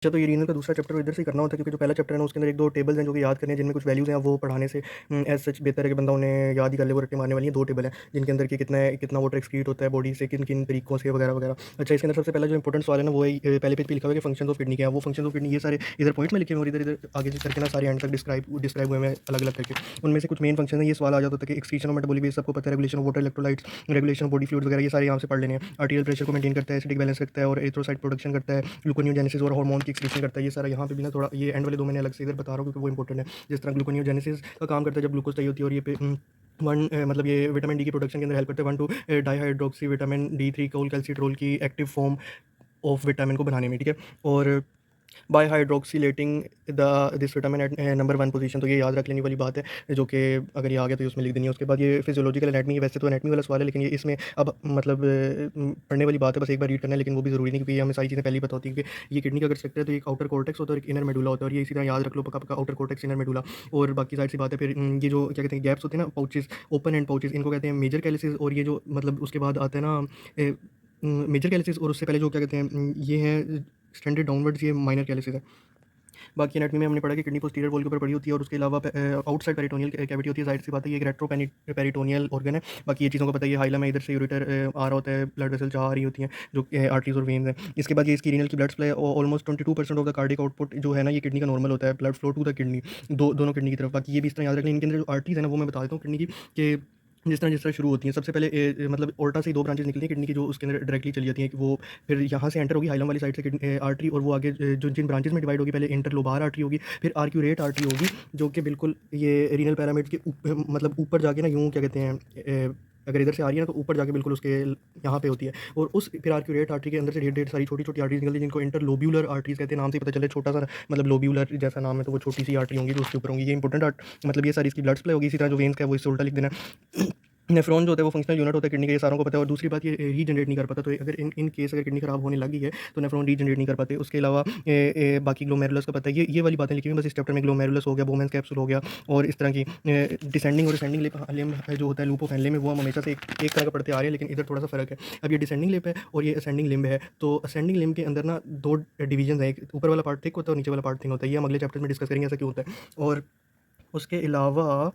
अच्छा, तो ये रीजनल का दूसरा चैप्टर इधर से ही करना होता है, क्योंकि जो पहला चैप्टर है ना, उसके अंदर 1-2 टेबल्स हैं जो कि याद करने हैं, जिनमें कुछ वैल्यूज़ हैं, वो पढ़ाने से एज़ सच बेहतर है कि बंदा उन्हें याद ही कर ले। वो रट्टे मारने वाली हैं 2 टेबल हैं, जिनके अंदर कि कितना वाटर एक्सक्रीट होता है बॉडी से, किन-किन तरीकों से वगैरह, वगैरह। अच्छा, इसके अंदर सबसे पहला जो इंपॉर्टेंट सवाल है ना, वो है पहले पेज पे लिखा हुआ है कि फंक्शंस ऑफ किडनी क्या है। वो फंक्शंस ऑफ किडनी ये सारे इधर पॉइंट में लिखे हुए हैं और इधर-इधर आगे से करके ना सारे एंड तक डिस्क्राइब हुए हैं अलग-अलग करके। उनमें से कुछ मेन फंक्शन है, ये सवाल आ जाता था कि एक्सक्रीशन ऑफ मेटाबॉलिक वेस्ट सबको पता है, regulation of water electrolytes, regulation of body fluids वगैरह, ये सारे यहाँ से पढ़ लेने हैं। आर्teriयल प्रेशर को मेंटेन करता है, एसिडिक बैलेंस रखता है और एरिथ्रोसाइट प्रोडक्शन करता है, ग्लूकोनियोजेनेसिस और हार्मोन की एक्सक्रीशन करता है। ये सारा यहाँ पे भी ना थोड़ा ये एंड वाले 2 मैंने अलग से इधर बता रहा हूँ, क्योंकि वो इंपॉर्टेंट है। जिस तरह ग्लूकोनियोजेनेसिस का काम करता है जब ग्लूकोज चाहिए होती है, और ये मतलब ये विटामिन डी की प्रोडक्शन के अंदर हेल्प करता है। 1 टू डाइहाइड्रोक्सी विटामिन डी3 कोल कैल्सिट्रोल की एक्टिव फॉर्म ऑफ विटामिन को बनाने में, ठीक है। और by hydroxylating the this vitamin at number 1 position, तो ये याद रख लेने वाली बात है, जो कि अगर ये आ गया तो उसमें लिख देनी है। उसके बाद ये फिजियोलॉजिकल एनाटमी, वैसे तो एनाटमी वाला सवाल है, लेकिन ये इसमें अब मतलब पढ़ने वाली बात है, बस एक बार रीड करना है, लेकिन वो भी ज़रूरी नहीं, क्योंकि ये हमें सारी चीज़ें पहले ही पता होती है कि ये किडनी का अगर स्ट्रक्चर है तो एक आउटर कॉर्टेक्स होता है और एक इनर मेडुला होता है, और ये इसी तरह याद रख लो पक्का-पक्का, आउटर कॉर्टेक्स, इनर मेडुला। और बाकी सारी सी बात है फिर ये जो क्या कहते हैं गैप्स होते हैं ना, पाउचेज़, ओपन एंड पाउचेज़, इनको कहते हैं मेजर कैलिसेस। और ये जो मतलब उसके बाद आता है ना मेजर कैलिसेस, और उससे पहले जो क्या कहते हैं ये है स्टैंडर्ड डाउनवर्ड्स, ये माइनर कैलिसेस है। बाकी एनाटमी में हमने पढ़ा कि किडनी पोस्टीरियर वॉल के ऊपर पड़ी होती है, और उसके अलावा आउटसाइड पेरिटोनियल कैविटी होती है। जाहिर सी बात है ये एक रेट्रो पेरिटोनियल ऑर्गन है। बाकी ये चीज़ों को पता है, ये हाइलम है, इधर से यूरेटर आ रहा होता है, ब्लड वेसल्स आ रही होती हैं जो आर्टरीज और वेन्स हैं। इसके बाद ये इसकी रीनल की blood supply almost 22% of the cardiac output जो है ना, ये किडनी का नॉर्मल होता है, blood flow to the kidney, दोनों किडनी की तरफ। बाकी ये भी इस तरह याद रख लें, इनके अंदर जो आर्टरीज है ना, वो मैं बता देता हूँ किडनी की, कि जिस तरह शुरू होती हैं। सबसे पहले मतलब ओल्टा से ही 2 ब्रांचेज़ निकलती हैं किडनी की, जो उसके अंदर डायरेक्टली चली जाती हैं, कि वो फिर यहाँ से एंटर होगी हाइलम वाली साइड से किडनी आर्टरी, और वो आगे जो जिन ब्रांचेज़ में डिवाइड होगी, पहले इंटरलोबार आर्टरी होगी, फिर आर्क्यूरेट आर्टरी होगी, जो कि बिल्कुल ये रीनल पिरामिड के मतलब ऊपर जाके ना, यूँ क्या कहते हैं अगर इधर से आ रही है ना, तो ऊपर जाके बिल्कुल उसके यहाँ पे होती है। और उस फिर आर्क्यूरेट आर्टरी के अंदर से ढेर ढेर सारी छोटी-छोटी आर्टरीज़ निकलती हैं, जिनको इंटरलोब्यूलर आर्टरीज़ कहते हैं। नाम से ही पता चले, छोटा-सा मतलब लोब्यूलर जैसा नाम है, तो वो छोटी-सी आर्टरी होंगी जो उसके ऊपर होंगी। ये इंपॉर्टेंट मतलब ये सारी इसकी ब्लड सप्लाई होगी। इसी तरह जो वेन्स का है वो इससे उल्टा लिख देना। नेफ्रॉन जो होता है वो फंक्शनल यूनिट होता है किडनी का, ये सारों को पता है। और दूसरी बात, ये रीजनरेट नहीं कर पाता, तो अगर इन केस अगर किडनी खराब होने लगी है तो नेफ्रॉन रीजनरेट नहीं कर पाते। उसके अलावा बाकी ग्लोमेरुलस का पता है, ये वाली बातें लिखी हुई हैं बस इस चैप्टर में। ग्लोमेरुलस हो गया, बोमेंस कैप्सूल हो गया, और इस तरह की डिसेंडिंग और असेंडिंग लिप जो होता है लूप ऑफ हेनले में, वो हम हमेशा से एक तरह का पढ़ते आ रहे हैं, लेकिन इधर थोड़ा सा फ़र्क है। अब ये डिसेंडिंग लिप है और ये असेंडिंग लिम्ब है। तो असेंडिंग लिम्ब के अंदर ना 2 डिवीजन है, एक ऊपर वाला पार्ट थिक होता है और नीचे वाला पार्ट थिन होता है। ये हम अगले चैप्टर में डिस्कस करेंगे ऐसा क्यों होता है। और उसके अलावा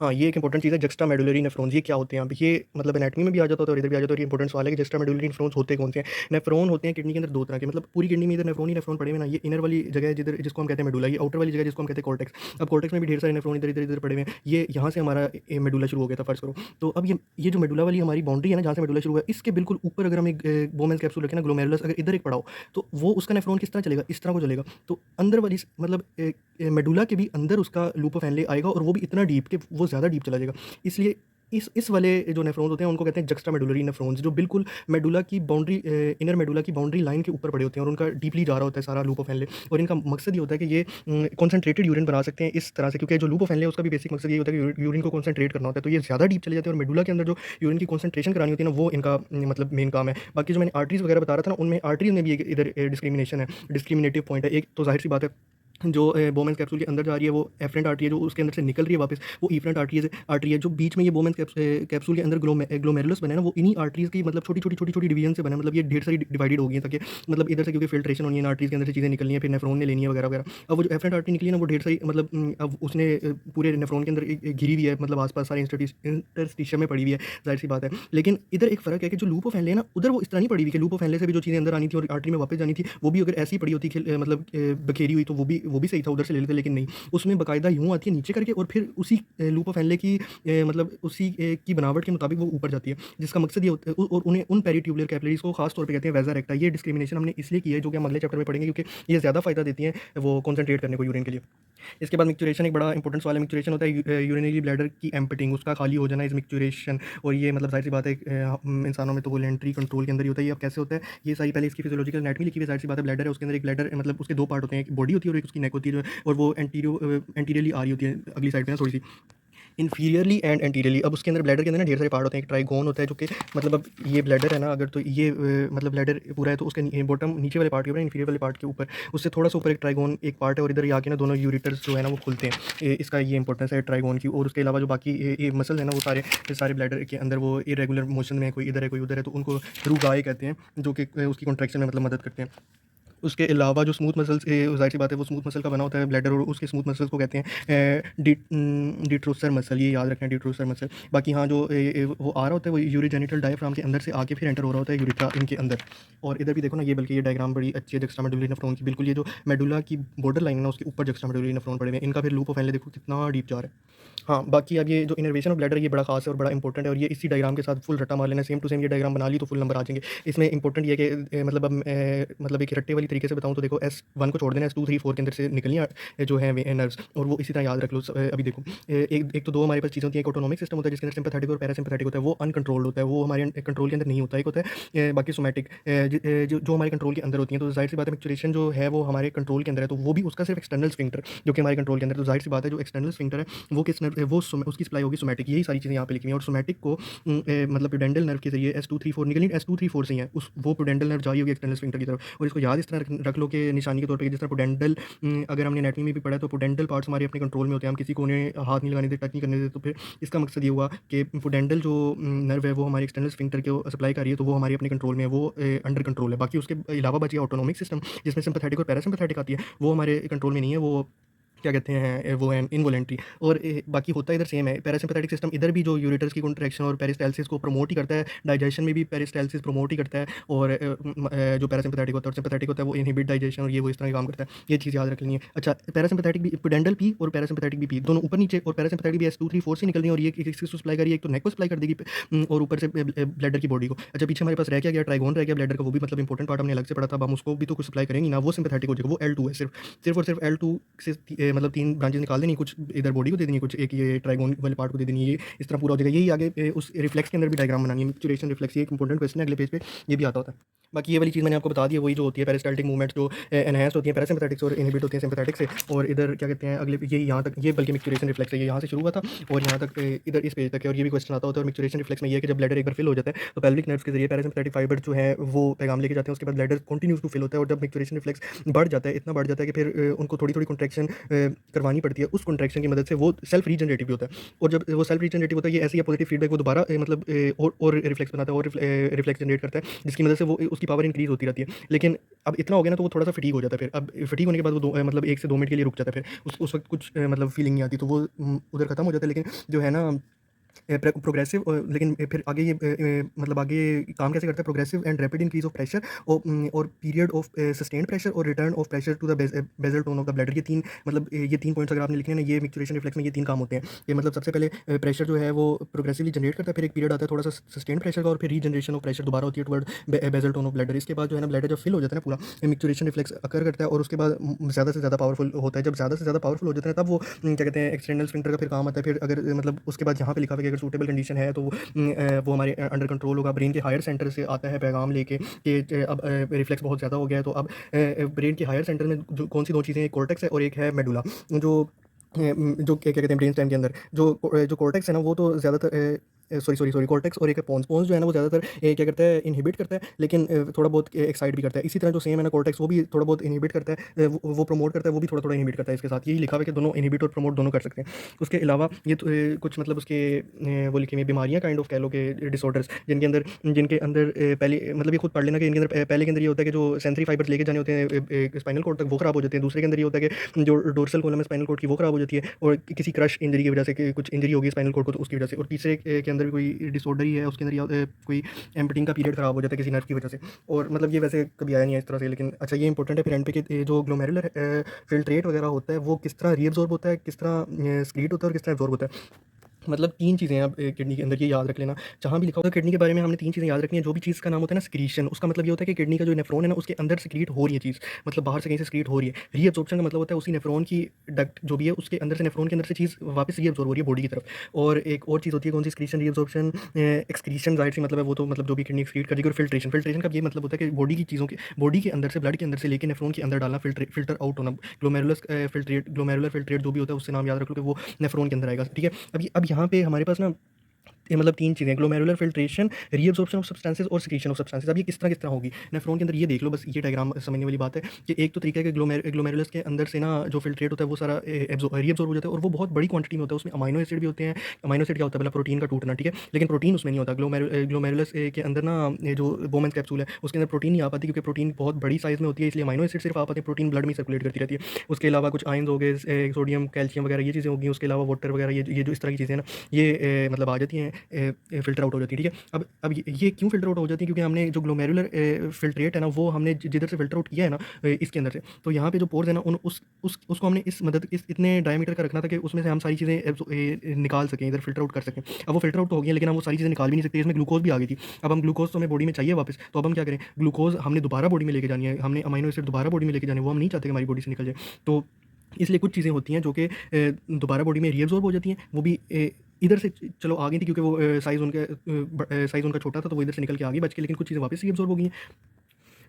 हाँ, ये एक इंपॉर्टेंट चीज़ है, जक्स्ट्रा मेडुलरी नेफ्रॉन्स, ये क्या होते हैं? अब ये मतलब एनाटमी में भी आ जाता होता है और इधर भी आ जाता है, और ये इंपॉर्टेंट सवाल है कि जक्स्ट्रा मेडुलरी नेफ्रॉन्स होते कौन से हैं? नेफ्रॉन होते हैं किडनी के अंदर 2 तरह के, मतलब पूरी किडनी में इधर नेफ्रॉन ही नेफ्रॉन पड़े हुए हैं ना। ये इनर वाली जगह है जिसको हम कहते हैं मेडुला, ये आउटर वाली जगह जिसको हम कहते हैं कॉर्टेक्स। अब कॉर्टेक्स में भी ढेर सारे नेफ्रॉन इधर पड़े हुए हैं। ये यहाँ से हमारा मेडुला शुरू हो गया था, फर्स्ट करो। तो अब ये जो मेडुला वाली हमारी बाउंड्री है ना, जहाँ से मेडुला शुरू हुआ है, इसके बिल्कुल ऊपर अगर हम एक बोमेंस कैप्सूल रखें ना, ग्लोमेरुलस, अगर इधर एक पड़ा हो, तो वो उसका नेफ्रॉन किस तरह चलेगा? इस तरह को चलेगा। तो अंदर वाली मतलब मेडुला के भी अंदर उसका लूप ऑफ हेनले आएगा, और वो भी इतना डीप कि वो ज़्यादा डीप चला जाएगा। इसलिए इस वाले जो नेफ्रॉन्स होते हैं उनको कहते हैं जक्स्ट्रा मेडुलरी नेफ्रॉन्स, जो बिल्कुल मेडुला की बाउंड्री इनर मेडुला की बाउंड्री लाइन के ऊपर पड़े होते हैं, और उनका डीपली जा रहा होता है सारा लूप ऑफ हेनले। और इनका मकसद ये होता है कि ये कॉन्सनट्रेटेड यूरिन बना सकते हैं इस तरह से, क्योंकि जो लूप ऑफ हेनले है उसका भी बेसिक मकसद ये होता है कि यूरिन को कॉन्सनट्रेट करना होता है। तो ये ज़्यादा डीप चले जाते हैं, और मेडुला के अंदर जो यूरिन की कॉन्सनट्रेशन करानी होती है ना, वो इनका मतलब मेन काम है। बाकी जो मैंने आर्टरीज़ वगैरह बता रहा था ना, उनमें आर्टरीज़ में भी एक इधर डिस्क्रिमिनेशन है, डिस्क्रिमिनेटिव पॉइंट है एक। तो ज़ाहिर सी बात है जो बोमेंस कैप्सूल के अंदर जा रही है वो एफरेंट आर्टरी है, जो उसके अंदर से निकल रही है वापस वो इफरेंट आर्टरी है। जो बीच में ये बोमेंस कैप्सूल के अंदर ग्लोमेरुलस बने ना, वो इन्हीं आर्टरीज की मतलब छोटी छोटी डिवीजन से बने, मतलब ये ढेर सारी डिवाइडेड हो गई है, ताकि मतलब इधर से क्योंकि फिल्ट्रेशन होनी है आर्टरीज के अंदर से चीज़ें निकलनी है, फिर नेफ्रॉन ने लेनी है वगैरह वगैरह। अब वो जो एफरेंट आर्टरी निकली है ना, वो ढेर सारी मतलब अब उसने पूरे नेफ्रॉन के अंदर एक घिरी हुई है, मतलब आसपास सारे इंटरस्टिशियम में पड़ी हुई है, जाहिर सी बात है। लेकिन इधर एक फ़र्क है कि जो लूप ऑफ हेनले है ना, उधर वो इस तरह नहीं पड़ी हुई कि लूप ऑफ हेनले से भी जो चीज़ें अंदर आनी थी और आर्टरी में वापस जानी थी, वो भी अगर ऐसी पड़ी होती मतलब बखेरी हुई, तो वो भी सही था, उधर से ले लेते, लेकिन नहीं, उसमें बाकायदा यूँ आती है नीचे करके, और फिर उसी लूप ऑफ हेनले की मतलब उसी की बनावट के मुताबिक वो ऊपर जाती है, जिसका मकसद ये होता है। और उन्हें उन पेरिट्यूबुलर कैपिलरीज को खास तौर पे कहते हैं वेज़ा रेक्टा। ये डिस्क्रिमिनेशन हमने इसलिए की है, जो कि हम अगले चैप्टर में पढ़ेंगे, क्योंकि ये ज़्यादा फ़ायदा देती हैं वो कॉन्सनट्रेट करने को यूरिन के लिए। इसके बाद मिक्चुरेशन एक बड़ा इंपॉर्टेंट सवाल है। मिक्चुरेशन होता है यूरिनरी ब्लैडर की एम्पटिंग, उसका खाली हो जाना इस मिक्चुरेशन। और ये मतलब जाहिर सी बात है इंसानों में तो वोलेंट्री कंट्रोल के अंदर ही होता है। ये अब कैसे होता है, ये सारी पहले इसकी फिजियोलॉजिकल एनाटॉमी लिखी हुई है। जाहिर सी बात है ब्लैडर है, उसके अंदर एक ब्लैडर मतलब उसके 2 पार्ट होते हैं, एक बॉडी होती है और एक उसकी नेक होती है, और वो एंटीरियरली आ रही होती है अगली साइड पे ना थोड़ी सी इंफीरियरली एंड एंटीरियरली। अब उसके अंदर ब्लैडर के अंदर ना ढेर सारे पार्ट होते हैं। एक ट्राइगोन होता है, जो कि मतलब अब ये ब्लैडर है ना, अगर तो ये मतलब ब्लैडर पूरा है, तो उसके बॉटम नीचे वाले पार्ट के ऊपर, इंफीरियर वाले पार्ट के ऊपर उससे थोड़ा सा ऊपर एक ट्राइगोन एक पार्ट है, और इधर ये आके ना दोनों यूरिटर्स जो है ना वो खुलते हैं। इसका ये इंपॉर्टेंस है ट्राइगोन की। और उसके अलावा जो बाकी ये मसल है ना, वो सारे ब्लैडर के अंदर वो इरेगुलर मोशन में, कोई इधर है कोई उधर है, तो उनको रूगाए कहते हैं, जो कि उसकी कॉन्ट्रैक्शन में मतलब मदद करते हैं। उसके अलावा जो स्मूथ मसल्स ज़ाहिर सी बात है वो स्मूथ मसल का बना होता है ब्लैडर, और उसके स्मूथ मसल्स को कहते हैं डिट्रोसर मसल, ये याद रखना, डिट्रोसर मसल। बाकी हाँ, जो वो आ रहा होता है वो यूरोजेनिटल डायफ्राम के अंदर से आके फिर एंटर हो रहा होता है यूरेथ्रा इनके अंदर। और इधर भी देखो ना, ये बल्कि ये डायग्राम बड़ी अच्छी है जुक्स्टामेडुलरी नेफ्रॉन की, बिल्कुल ये जो मेडुला की बॉर्डर लाइन है ना उसके ऊपर जुक्स्टामेडुलरी नेफ्रॉन पड़े हुए हैं, इनका फिर लूप ऑफ एनले देखो कितना डीप जा रहा है। हाँ, बाकी अब ये जो इनर्वेशन ऑफ ब्लैडर ये बड़ा खास है और बड़ा इंपॉर्टेंट है, और ये इसी डायग्राम के साथ फुल रट्टा मार लेना, सेम टू सेम ये डायग्राम बना ली तो फुल नंबर आ जाएंगे। इसमें इंपॉर्टेंट ये है कि मतलब अब मतलब एक रट्टे वाली तरीके से बताऊँ तो देखो, S1 को छोड़ देना, S2 3 4 के अंदर से निकलनी जो है नर्व्स, और वो इसी तरह याद रख लो। अभी देखो, एक एक तो दो हमारे पास चीज़ें होती हैं, एक ऑटोनॉमिक सिस्टम होता है जिसके अंदर सिंपैथेटिक और पैरासिम्पैथेटिक होता है, वो अनकंट्रोल्ड होता है, वो हमारे कंट्रोल के अंदर नहीं होता है। एक होता है बाकी सोमैटिक, जो हमारे कंट्रोल के अंदर होती हैं। तो जाहिर सी बात है मैच्योरेशन जो है वो हमारे कंट्रोल के अंदर है, तो वो भी उसका सिर्फ एक्सटर्नल स्फिंक्टर जो कि हमारे कंट्रोल के अंदर है। तो जाहिर सी बात है जो एक्सटर्नल स्फिंक्टर है वो किस नर्व वो उसकी सप्लाई होगी सोमैटिक। यही सारी चीज़ें यहाँ पे लिखी हुई हैं, और सोमैटिक को मतलब प्यूडेंटल नर्व के जरिए S2 3 4 निकली, S2 3 4 से ही है उस वो प्यूडेंटल नर्व जा रही होगी एक्सटर्नल स्फिंक्टर की तरफ। और इसको याद इस तरह रख लो कि निशानी के तौर पे, जिस तरह प्यूडेंटल, अगर हमने एनाटॉमी में भी पढ़ा है तो प्यूडेंटल पार्ट्स हमारे अपने कंट्रोल में होते हैं, हम किसी को उन्हें हाथ नहीं लगाने देते, टच नहीं करने देते। तो फिर इसका मकसद ये हुआ कि प्यूडेंटल जो नर्व है वो हमारे एक्सटर्नल स्फिंक्टर को सप्लाई कर रही है, तो वो हमारे अपने कंट्रोल में है, वो अंडर कंट्रोल है। बाकी उसके अलावा बची ऑटोनॉमिक सिस्टम जिसमें सिंपैथेटिक और पैरासिम्पैथेटिक आती है, वो हमारे कंट्रोल में नहीं है, वो क्या कहते हैं वो है इनवॉलेंट्री। और बाकी होता इधर सेम है। पैरासिम्पैथेटिक सिस्टम इधर भी जो यूरेटर्स की कॉन्ट्रैक्शन और पेरिस्टाल्सिस को प्रमोट ही करता है, डाइजेशन में भी पेरिस्टाल्सिस प्रमोट ही करता है, और जो पैरासिम्पैथेटिक होता है और सिम्पैथेटिक होता है वो इनहिबिट डाइजेशन और ये वो इस तरह का काम करता है। ये चीज़ याद रख लेनी है। अच्छा, पैरासिम्पैथेटिक भी प्यूडेंटल पी और पैरासिम्पैथेटिक भी पी दोनों ऊपर नीचे, और पैरासिम्पैथेटिक भी S2 3 4 से निकल रही है, और ये किसको सप्लाई कर रही है, एक तो नेक को सप्लाई कर देगी और ऊपर से ब्लैडर की बॉडी को। अच्छा, पीछे हमारे पास रह क्या गया, ट्राइगोन रह गया ब्लैडर का, वो भी मतलब इंपॉर्टेंट पार्ट हमने अलग से पढ़ा था, अब हम उसको भी तो कुछ सप्लाई करेंगे ना, वो सिम्पैथेटिक हो जाएगा, वो L2 है, सिर्फ और सिर्फ L2 से मतलब 3 ब्रांचेस निकाल देनी, कुछ इधर बॉडी को दे देनी, कुछ एक ये ट्राइगोन वाले पार्ट को दे देनी, ये इस तरह पूरा हो जाएगा। यही आगे उस रिफ्लेक्स के अंदर भी डायग्राम बनानी है, मैच्योरेशन रिफ्लेक्स, ये एक इंपॉर्टेंट क्वेश्चन है, अगले पेज पे ये भी आता होता है। बाकी ये वाली चीज़ मैंने आपको बता दी है, वही जो होती है पेरिस्टाल्टिक मूवमेंट जो एनहांस होती है पैरासिम्पैथेटिक और इनहिबिट होती है सिम्पैथेटिक से। और इधर क्या कहते हैं अगले, ये यहाँ तक, ये बल्कि मैच्योरेशन रिफ्लेक्स है, ये यहाँ से शुरू हुआ था और यहाँ तक इधर इस पेज तक है, और ये भी क्वेश्चन आता होता है। और मैच्योरेशन रिफ्लेक्स में ये है कि जब ब्लैडर एक बार फिल हो जाता है तो पेल्विक नर्व्स के जरिए पैरासिम्पैथेटिक फाइबर जो है वो पैगाम लेके जाते हैं, उसके बाद ब्लैडर कंटिन्यूस टू फिल होता है, और जब मैच्योरेशन रिफ्लेक्स बढ़ जाता है, इतना बढ़ जाता है कि फिर उनको थोड़ी थोड़ी कॉन्ट्रैक्शन करवानी पड़ती है, उस कॉन्ट्रैक्शन की मदद से वो सेल्फ रीजनरेटिव भी होता है। और जब वो सेल्फ रीजनरेटिव होता है, ये ऐसी है पॉजिटिव फीडबैक वो दोबारा मतलब और रिफ्लेक्स बनाता है, और रिफ्लेक्स जनरेट करता है, जिसकी मदद से वो उसकी पावर इंक्रीज होती रहती है। लेकिन अब इतना हो गया ना तो वो थोड़ा सा फटीग हो जाता है। फिर अब फटीग होने के बाद वो मतलब 1 से 2 मिनट के लिए रुक जाता है, फिर उस वक्त कुछ मतलब फीलिंग नहीं आती, तो वो उधर खत्म हो जाता है। लेकिन जो है ना प्रोग्रेसिव, लेकिन फिर आगे ये मतलब आगे काम कैसे करता है, progressive and rapid increase of pressure और पीरियड ऑफ सस्टेन्ड प्रेशर और return of pressure to the basal tone of the bladder. ये तीन मतलब ये 3 पॉइंट्स अगर आपने लिखने हैं ना, ये मैच्योरेशन रिफ्लेक्स में ये 3 काम होते हैं। ये मतलब सबसे पहले प्रेशर जो है वो प्रोग्रेसिवली जनरेट करता है, फिर एक पीरियड आता है थोड़ा सा सस्टेन्ड प्रेशर का, और फिर रीजनरेशन ऑफ प्रेशर दोबारा होती है toward basal tone of bladder. इसके बाद जो है ना ब्लैडर जब फिल हो जाता है ना पूरा, मैच्योरेशन रिफ्लेक्स अकर करता है, और उसके बाद ज़्यादा से ज़्यादा पावरफुल होता है। जब ज़्यादा से ज़्यादा पावरफुल हो जाता है तब वो क्या कहते हैं एक्सटर्नल स्फिंक्टर का फिर काम आता है। फिर अगर मतलब उसके बाद यहाँ पे लिखा हुआ है कि अगर सूटेबल कंडीशन है तो वो हमारे अंडर कंट्रोल होगा। ब्रेन के हायर सेंटर से आता है पैगाम लेके कि अब रिफ्लेक्स बहुत ज़्यादा हो गया है, तो अब ब्रेन के हायर सेंटर में जो कौन सी 2 चीज़ें, एक कॉर्टेक्स है और एक है मेडुला। जो क्या कहते हैं ब्रेन स्टेम के अंदर जो कॉर्टेक्स है ना वो तो ज़्यादातर सॉरी कॉर्टेक्स, और एक है पोन्स। पोन्स जो है ना वो ज़्यादातर क्या करता है इनहिबिट करता है, लेकिन थोड़ा बहुत एक्साइट भी करता है। इसी तरह जो सेम है ना कॉर्टेक्स, वो भी थोड़ा बहुत इनहिबिट करता है, वो प्रमोट करता है, वो भी थोड़ा थोड़ा इनहिबिट करता है। इसके साथ यही लिखा हुआ है कि दोनों इनहिबिट और प्रमोट दोनों कर सकते हैं। उसके अलावा ये तो, कुछ मतलब उसके वो लिखे हुए बीमारियाँ काइंड ऑफ कह लो कि डिसऑर्डर्स जिनके अंदर पहले मतलब ये खुद पढ़ लेना कि इनके अंदर पहले के अंदर ये होता है कि जो सेंसरी फाइबर्स लेके जाने होते हैं स्पाइनल कॉर्ड तक, वो खराब हो जाते हैं। दूसरे के अंदर ये होता है कि जो डोर्सल कॉलम है स्पाइनल कॉर्ड की वो खराब हो जाती है, और किसी क्रश इंजरी की वजह से कुछ इंजरी होगी स्पाइनल कॉर्ड को तो उसकी वजह से। और तीसरे के अंदर कोई डिसऑर्डर ही है, उसके अंदर कोई एम्पटिंग का पीरियड खराब हो जाता है किसी नर्व की वजह से। और मतलब ये वैसे कभी आया नहीं है इस तरह से, लेकिन अच्छा ये इंपॉर्टेंट है फिर एंड पे कि जो ग्लोमेरुलर फिल्ट्रेट वगैरह होता है वो किस तरह रीअब्जॉर्ब होता है, किस तरह स्क्रीट होता है और किस तरह एब्जॉर्ब होता है। मतलब 3 चीज़ें हैं अब किडनी के अंदर, ये याद रख लेना। जहाँ भी लिखा होता है किडनी के बारे में हमने 3 चीज़ें याद रखनी है। जो भी चीज़ का नाम होता है ना सिक्रीशन, उसका मतलब ये होता है कि किडनी का जो नेफ्रॉन है ना उसके अंदर सिक्रीट हो रही है चीज़, मतलब बाहर से कहीं से सिक्रीट हो रही है। रीअब्जॉर्प्शन का मतलब होता है उसी नेफ्रॉन की डक्ट जो भी है उसके अंदर से, नेफ्रॉन के अंदर से चीज़ वापस रीअब्जॉर्ब हो रही है बॉडी की तरफ। और एक और चीज़ होती है कौन सी, सिक्रीशन, रीअब्जॉर्प्शन, एक्सक्रीशन ज़ाहिर सी मतलब है वो तो मतलब जो भी किडनी एक्सक्रीट करेगी। और फिल्ट्रेशन, फिल्ट्रेशन का ये मतलब होता है कि बॉडी की चीज़ों के बॉडी के अंदर से, ब्लड के अंदर से लेके नेफ्रॉन के अंदर डालना, फिल्टर आउट होना। ग्लोमेरुलर फिल्ट्रेट जो भी होता है उससे नाम याद रख लो कि वो नेफ्रॉन के अंदर आएगा। ठीक है, अब यहाँ पे हमारे पास ना ये मतलब 3 चीज़ें, ग्लोमेरुलर फ़िल्ट्रेशन, रीअब्ज़ॉर्प्शन ऑफ सब्सटेंसेस और सिक्रीशन ऑफ सब्सटेंसेस। अब ये किस तरह होगी नेफ्रॉन के अंदर, ये देख लो बस, ये डायग्राम समझने वाली बात है कि एक तो तरीका है कि ग्लोमेरुलस के अंदर से ना जो फ़िल्ट्रेट होता है वो सारा रीअब्ज़ॉर्ब हो जाता है, और वो बहुत बड़ी क्वांटिटी में होता है। उसमें अमाइनो एसिड भी होते हैं। अमाइनो एसिड क्या होता है, मतलब प्रोटीन का टूटना, ठीक है, लेकिन प्रोटीन उसमें नहीं होता। ग्लोमेरुलस के अंदर ना ये जो बोमेन्स कैप्सूल है उसके अंदर प्रोटीन नहीं आ पाती, क्योंकि प्रोटीन बहुत बड़ी साइज़ में होती है, इसलिए अमाइनो एसिड सिर्फ आ पाते हैं, प्रोटीन ब्लड में सर्कुलेट करती रहती है। उसके अलावा कुछ आयन्स हो गए, सोडियम, कैल्शियम वगैरह ये चीज़ें होगी। उसके अलावा वाटर वगैरह, ये जो इस तरह की चीज़ें हैं ना, ये मतलब आ जाती हैं, फ़िल्टर आउट हो जाती है, ठीक है। अब ये क्यों फ़िल्टर आउट हो जाती है, क्योंकि हमने जो ग्लोमेरुलर फ़िल्ट्रेट है ना, वो हमने जिधर से फ़िल्टर आउट किया है ना, इसके अंदर से, तो यहाँ पे जो पोर्स है ना, उन उसको हमने इस इतने डायमीटर का रखना था कि उसमें से हम सारी चीज़ें निकाल सकें, इधर फ़िल्टर आउट कर सकें। अब वो फ़िल्टर आउट तो हो गई है, लेकिन हम वो सारी चीज़ें निकाल भी नहीं सकते, इसमें ग्लूकोज़ भी आ गई थी। अब हम ग्लूकोज़ तो हमें बॉडी में चाहिए वापस, तो अब हम क्या करें, ग्लूकोज़ हमने दोबारा बॉडी में लेके जानी है, हमने अमाइनो एसिड दोबारा बॉडी में लेके जाने, वो हम नहीं चाहते कि हमारी बॉडी से निकल जाए। तो इसलिए कुछ चीज़ें होती हैं जो कि दोबारा बॉडी में रीअब्ज़ॉर्ब हो जाती हैं, वो भी इधर से चलो आ गई थी, क्योंकि वो साइज़ उनका छोटा था, तो वो इधर से निकल के आ गई बच के, लेकिन कुछ चीज़ें वापस रीअब्ज़ॉर्ब हो गई हैं।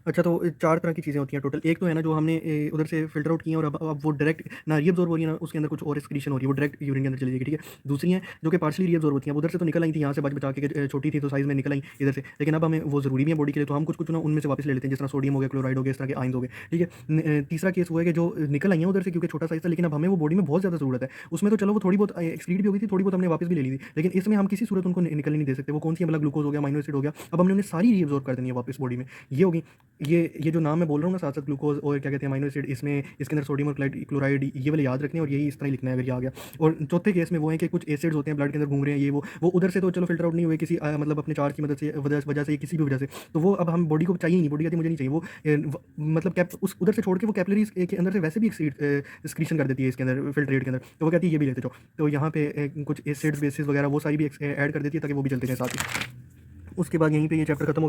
अच्छा, तो 4 तरह की चीज़ें होती हैं टोटल। एक तो है ना जो हमने उधर से फ़िल्टर आउट की हैं, और अब वो डायरेक्ट ना रीअब्ज़ॉर्ब हो रही है, ना उसके अंदर कुछ और एक्सक्रीशन हो रही है, वो डायरेक्ट यूरिन के अंदर चली जाएगी, ठीक है। दूसरी हैं जो कि पार्शियली रीअब्ज़ॉर्ब होती हैं, वो उधर से तो निकल आई थी यहाँ से बच-बचा के, छोटी थी तो साइज़ में निकल आई इधर से, लेकिन अब हमें वो ज़रूरी भी है बॉडी के लिए, तो हम कुछ-कुछ ना उनमें से वापस ले लेते हैं, जिस तरह सोडियम हो गया, क्लोराइड हो गया, इस तरह के आयन्स हो गए, ठीक है। तीसरा केस वो है कि जो निकल आई हैं उधर से, क्योंकि छोटा साइज़ था, लेकिन अब हमें वो बॉडी में बहुत ज़्यादा ज़रूरत है। उसमें तो चलो वो थोड़ी बहुत एक्सक्रीट भी हो गई थी, थोड़ी बहुत हमने वापस भी ले ली थी, लेकिन इसमें हम किसी सूरत उनको निकलने नहीं दे सकते। वो कौन सी है, मतलब ग्लूकोज़ हो गया, अमाइनो एसिड हो गया, अब हमने उन्हें सारी रीअब्ज़ॉर्ब कर देनी है वापस बॉडी में। ये होगी, ये जो नाम मैं बोल रहा हूँ ना साथ-साथ, ग्लूकोज़ और क्या कहते हैं अमाइनो एसिड, इसमें इसके अंदर सोडियम और क्लोराइड, ये वाले याद रखने हैं, और यही इस तरह ही लिखना है अगर ये आ गया। और चौथे केस में वो है कि कुछ एसिड्स होते हैं ब्लड के अंदर घूम रहे हैं, ये वो उधर से तो चलो फ़िल्टर आउट नहीं हुए किसी मतलब अपने चार्ज की मदद से, वजह से, किसी भी वजह से, तो वो अब हम बॉडी को चाहिए ही नहीं, बॉडी कहती है मुझे नहीं चाहिए वो, मतलब कैप उस उधर से छोड़ के वो कैपिलरीज़ के अंदर से वैसे भी एक्सक्रीशन कर देती है इसके अंदर, फ़िल्ट्रेट के अंदर, तो वो कहती है ये भी लेते जाओ। तो यहाँ पे कुछ एसिड्स, बेसिस वगैरह वो सारी भी ऐड कर देती है, ताकि वो भी चलते जाएँ साथ ही। उसके बाद यहीं पे ये चैप्टर खत्म हो गया।